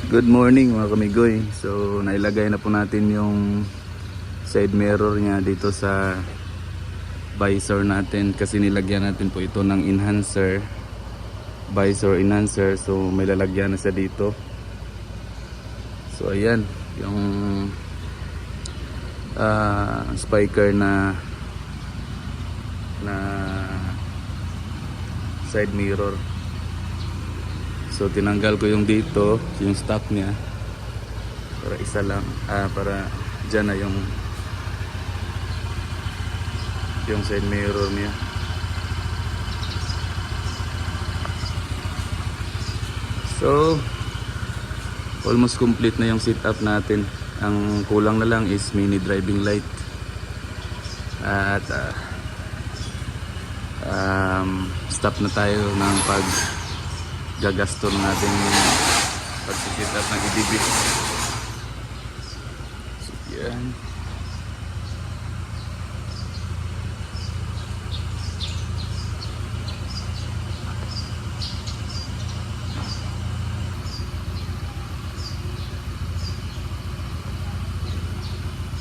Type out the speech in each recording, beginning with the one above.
Good morning mga kamigoy. So nailagay na po natin yung side mirror niya dito sa visor natin kasi nilagyan natin po ito ng enhancer, visor enhancer. So may lalagyan na siya dito. So ayan yung spiker na side mirror. So tinanggal ko yung dito, yung stock niya para isa lang, para dyan na yung side mirror niya. So almost complete na yung setup natin. Ang kulang na lang is mini driving light at stop na tayo ng gagastos natin pag-set up ng EDB. So, yan.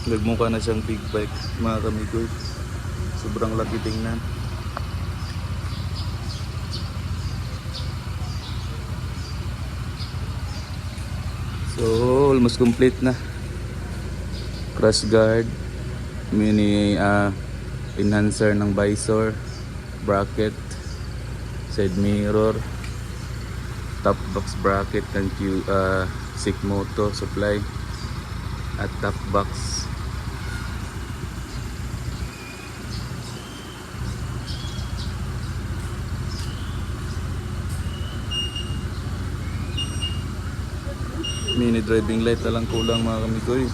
Nagmukha na siyang big bike mga kamigoy. Sobrang laki tingnan. So almost complete na. Crash guard, mini enhancer ng visor, bracket, side mirror, top box bracket ng Sikmoto supply at top box. Mini driving light na lang kulang mga kamigoy.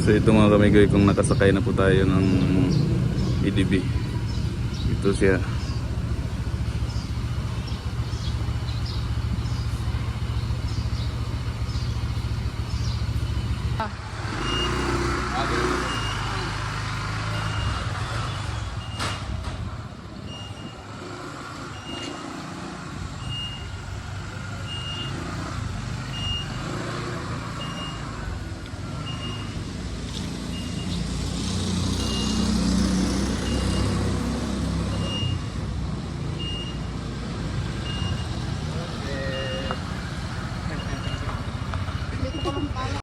So ito mga kamigoy, kung nakasakay na po tayo ng EDB, ito siya.